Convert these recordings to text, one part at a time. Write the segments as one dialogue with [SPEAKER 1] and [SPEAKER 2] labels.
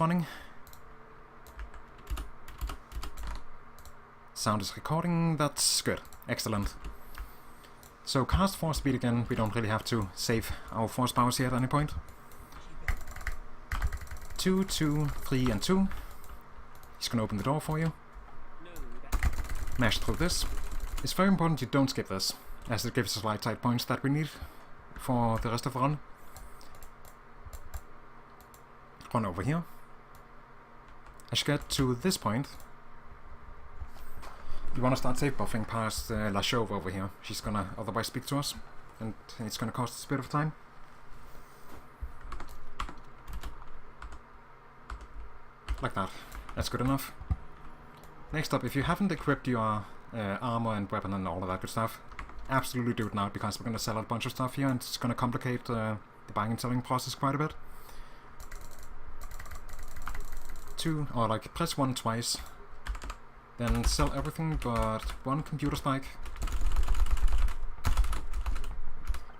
[SPEAKER 1] running. Sound is recording, that's good. Excellent. So cast Force Speed again, we don't really have to save our force powers here at any point. 2, 2, 3 and 2. He's gonna open the door for you. Mash through this. It's very important you don't skip this, as it gives us light side points that we need for the rest of the run. Run over here. As you get to this point, you want to start safe buffing past La Chauve over here. She's gonna otherwise speak to us, and it's gonna cost us a bit of time. Like that. That's good enough. Next up, if you haven't equipped your armor and weapon and all of that good stuff, absolutely do it now, because we're gonna sell a bunch of stuff here, and it's gonna complicate the buying and selling process quite a bit. Press 1 twice. Then sell everything but 1 computer spike,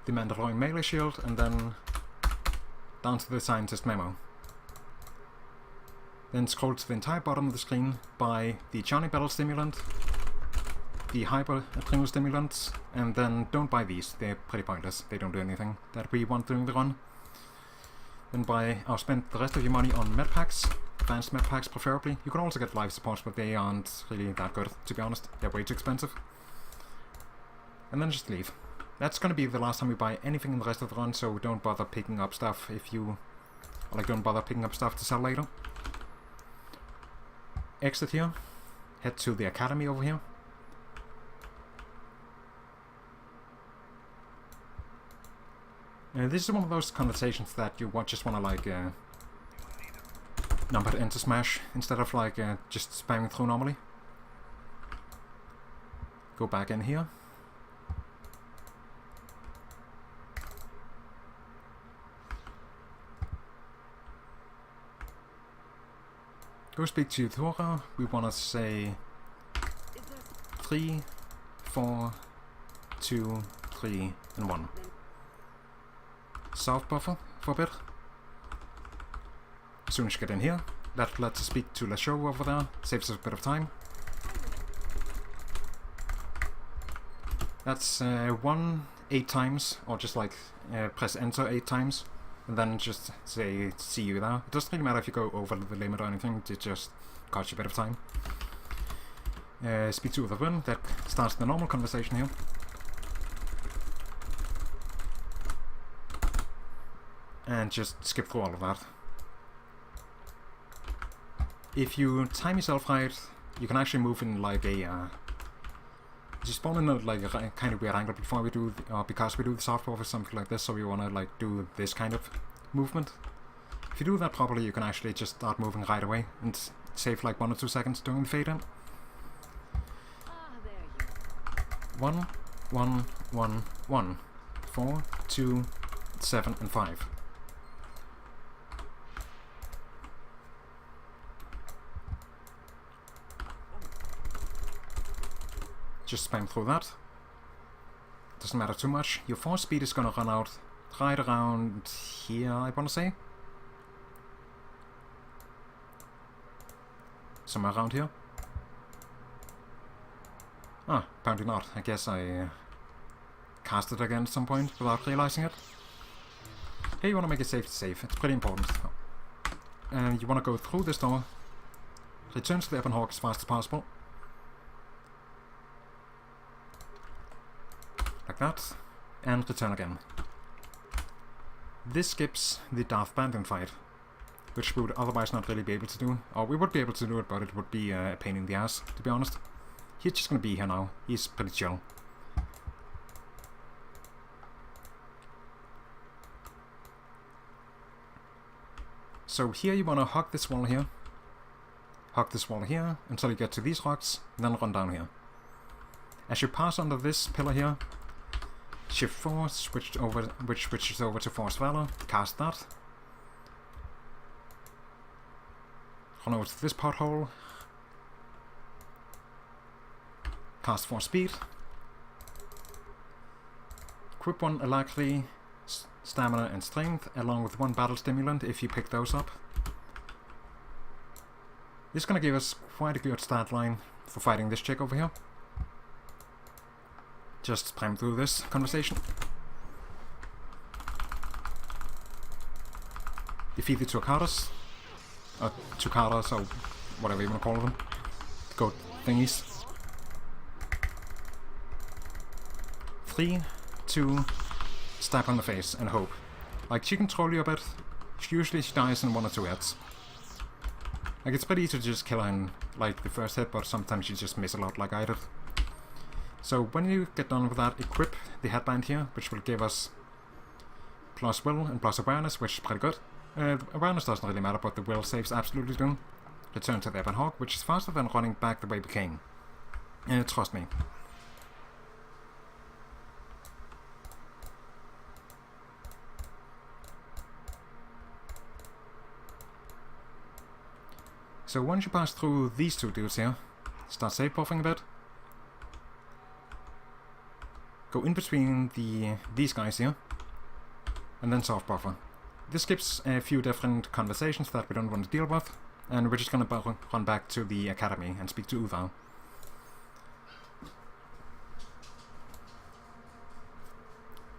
[SPEAKER 1] the Mandalorian melee shield, and then down to the scientist memo. Then scroll to the entire bottom of the screen, buy the Johnny Battle stimulant, the Hyper Adrenal stimulants, and then don't buy these, they're pretty pointless, they don't do anything that we want during the run. Then spend the rest of your money on med packs. Advanced med packs preferably. You can also get life supports, but they aren't really that good, to be honest. They're way too expensive. And then just leave. That's gonna be the last time we buy anything in the rest of the run, so don't bother picking up stuff if you... don't bother picking up stuff to sell later. Exit here. Head to the academy over here. This is one of those conversations that you just wanna number enter smash instead of just spamming through normally. Go back in here. Go speak to Thora. We want to say 3, 4, 2, 3, and 1. Soft buffer for a bit. As soon as you get in here, that lets us speak to La Chauve over there, saves us a bit of time. That's 1 8 times, or just press enter 8 times, and then just say see you there. It doesn't really matter if you go over the limit or anything, it just costs you a bit of time. Speak to the Rim, that starts the normal conversation here. And just skip through all of that. If you time yourself right, you can actually move in you spawn in a kind of weird angle before we do, because we do the soft buffer or something like this, so we want to do this kind of movement. If you do that properly, you can actually just start moving right away and save 1 or 2 seconds during the fade in. 1, 1, 1, 1, 4, 2, 7, and 5. Just spam through that. Doesn't matter too much. Your force speed is gonna run out right around here, I wanna say. Somewhere around here. Ah, apparently not. I guess I cast it again at some point without realizing it. Hey, you wanna make it safe to save. It's pretty important. And you wanna go through this door. Return to the Ebon Hawk as fast as possible. Like that, and return again. This skips the Darth Bandon fight, which we would otherwise not really be able to do. Or we would be able to do it, but it would be a pain in the ass, to be honest. He's just gonna be here now. He's pretty chill. So here you wanna hug this wall here. Hug this wall here until you get to these rocks, and then run down here. As you pass under this pillar here, Shift 4, which switches over to Force Valor, cast that. Run over to this pothole. Cast Force Speed. Equip 1 Alacrity, Stamina and Strength, along with 1 Battle Stimulant if you pick those up. This is gonna give us quite a good start line for fighting this chick over here. Just prime through this conversation. Defeat the Tokadas. Or Tokadas, or whatever you want to call them. Goat thingies. 3, 2, stab on the face and hope. Like, she can troll you a bit. Usually she dies in 1 or 2 hits. Like, it's pretty easy to just kill her in, like, the first hit, but sometimes you just miss a lot like I did. So when you get done with that, equip the headband here, which will give us plus will and plus awareness, which is pretty good. Awareness doesn't really matter, but the will saves absolutely do. Return to the Ebon Hawk, which is faster than running back the way we came. Trust me. So once you pass through these 2 dudes here, start save buffing a bit. Go in between these guys here, and then soft buffer. This skips a few different conversations that we don't want to deal with, and we're just gonna run back to the academy and speak to Uthal.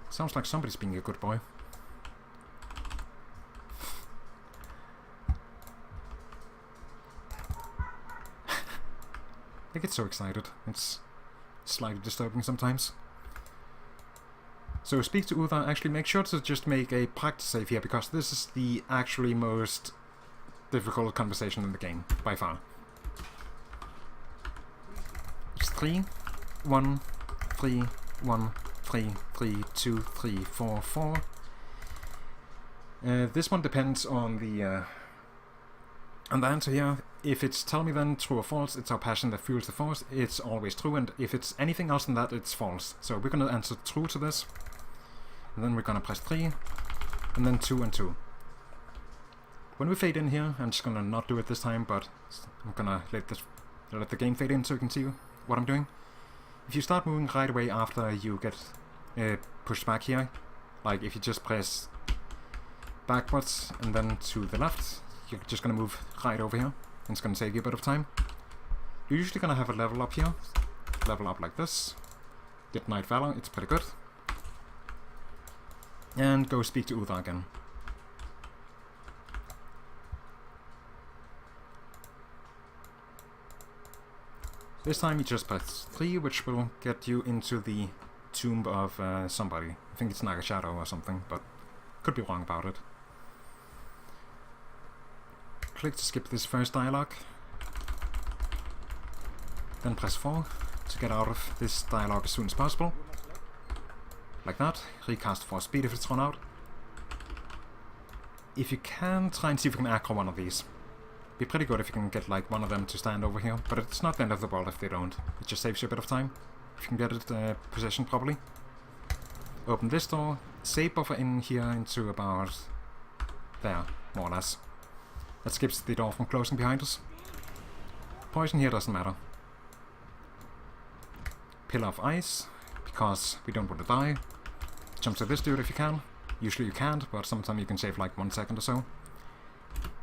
[SPEAKER 1] Sounds like somebody's being a good boy. I get so excited. It's slightly disturbing sometimes. So speak to Uthal. Actually, make sure to just make a practice save here, because this is the actually most difficult conversation in the game, by far. It's 3, 1, 3, 1, 3, 3, 2, 3, 4, 4. This one depends on the answer here. If it's tell me then true or false, it's our passion that fuels the force, it's always true, and if it's anything else than that, it's false. So we're gonna answer true to this, and then we're gonna press 3, and then 2 and 2. When we fade in here, I'm just gonna not do it this time, but I'm gonna let the game fade in so you can see what I'm doing. If you start moving right away after you get pushed back here, like if you just press backwards and then to the left, you're just gonna move right over here, and it's gonna save you a bit of time. You're usually gonna have a level up here, level up like this, get Night Valor, it's pretty good, and go speak to Uthal again. This time you just press 3, which will get you into the tomb of somebody. I think it's Naga Shadow or something, but could be wrong about it. Click to skip this first dialogue. Then press 4 to get out of this dialogue as soon as possible. Like that. Recast for speed if it's run out. If you can, try and see if you can aggro one of these. Be pretty good if you can get like one of them to stand over here, but it's not the end of the world if they don't. It just saves you a bit of time if you can get it positioned properly. Open this door, save buffer in here into about there, more or less. That skips the door from closing behind us. Poison here doesn't matter. Pillar of Ice, because we don't want to die. Jump to this dude if you can. Usually you can't, but sometimes you can save like 1 second or so.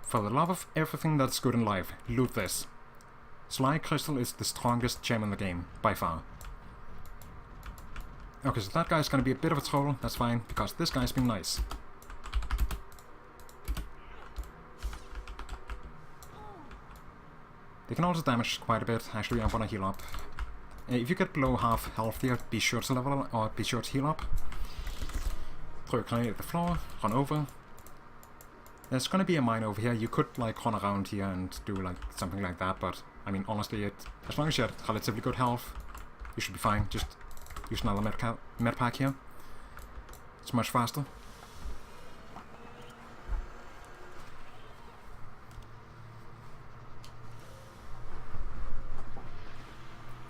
[SPEAKER 1] For the love of everything that's good in life, loot this. Sly Crystal is the strongest gem in the game, by far. Okay, so that guy's gonna be a bit of a troll, that's fine, because this guy's been nice. They can also damage quite a bit. Actually, I want to heal up. If you get below half health here, be sure to level or be sure to heal up. Throw a grenade at the floor, run over. There's gonna be a mine over here. You could like run around here and do like something like that, but I mean honestly, as long as you have relatively good health, you should be fine. Just use another med pack here. It's much faster.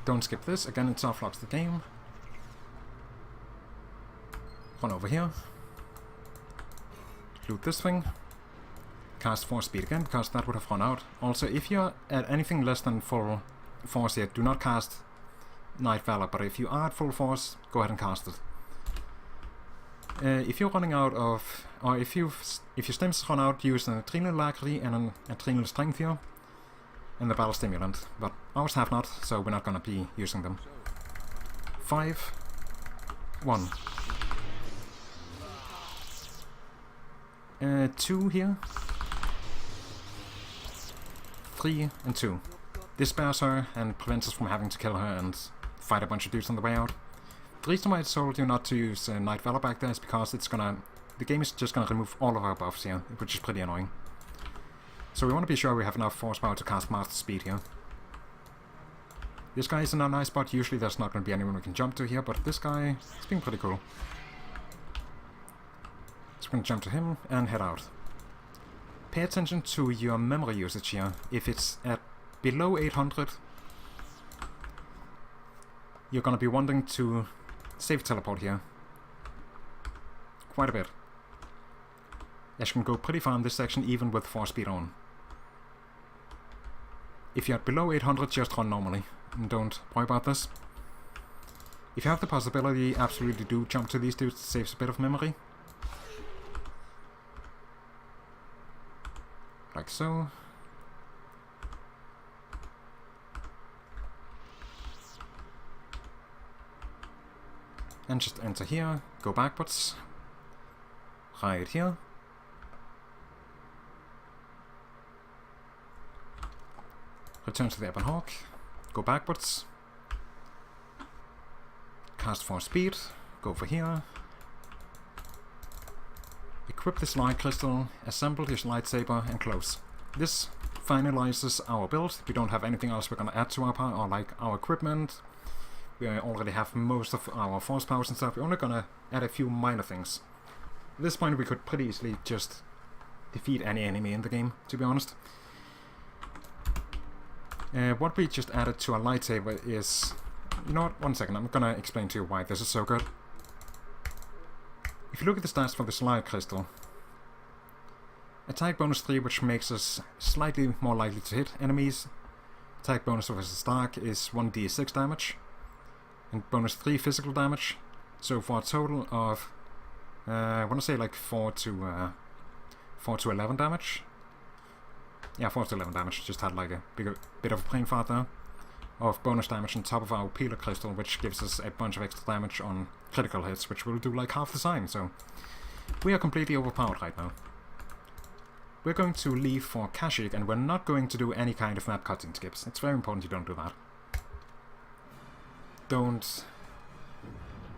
[SPEAKER 1] Don't skip this. Again, it soft locks the game. Run over here. Loot this thing. Cast Force Speed again, because that would have run out. Also, if you're at anything less than full force here, do not cast Night Valor, but if you are at full force, go ahead and cast it. If you're running out of, or if your stims run out, use an Adrenal Alacrity and an Adrenal Strength here. in the battle stimulant, but ours have not, so we're not gonna be using them. 5, 1. 2 here. 3 and 2. This spares her and prevents us from having to kill her and fight a bunch of dudes on the way out. The reason why I told you not to use Night Valor back there is because the game is just gonna remove all of our buffs here, which is pretty annoying. So we want to be sure we have enough force power to cast Master Speed here. This guy is in a nice spot. Usually there's not going to be anyone we can jump to here, but this guy is being pretty cool. So we're going to jump to him and head out. Pay attention to your memory usage here. If it's at below 800, you're going to be wanting to save teleport here. Quite a bit. As you can go pretty far in this section even with force speed on. If you're at below 800, just run normally, and don't worry about this. If you have the possibility, absolutely do jump to these dudes, it saves a bit of memory. Like so. And just enter here, go backwards. Right here. Return to the Ebon Hawk, go backwards, cast Force Speed, go over here, equip this light crystal, assemble this lightsaber, and close. This finalizes our build. We don't have anything else we're gonna add to our power, or like our equipment. We already have most of our force powers and stuff. We're only gonna add a few minor things. At this point we could pretty easily just defeat any enemy in the game, to be honest. What we just added to our lightsaber is... You know what? One second, I'm gonna explain to you why this is so good. If you look at the stats for this light crystal, attack bonus 3, which makes us slightly more likely to hit enemies. Attack bonus versus dark is 1d6 damage, and bonus 3 physical damage. So for a total of, I want to say like 4 to 11 damage. Yeah, 4 to 11 damage. Just had like a bit of a brain fart there. Of bonus damage on top of our Peeler Crystal, which gives us a bunch of extra damage on critical hits, which will do like half the time, so we are completely overpowered right now. We're going to leave for Kashyyyk, and we're not going to do any kind of map cutting skips. It's very important you don't do that. Don't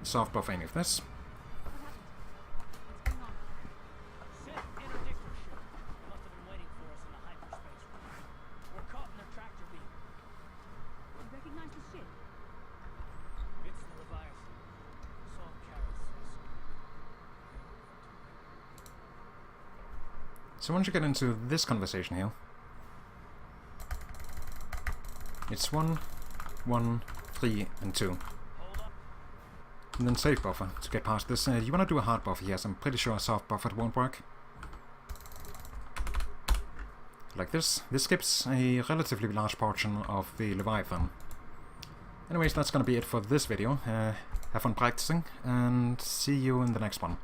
[SPEAKER 1] soft buff any of this. So once you get into this conversation here, it's 1, 1, 3, and 2. And then save buffer to get past this. You want to do a hard buffer here, so I'm pretty sure a soft buffer won't work. Like this. This skips a relatively large portion of the Leviathan. Anyways, that's going to be it for this video. Have fun practicing, and see you in the next one.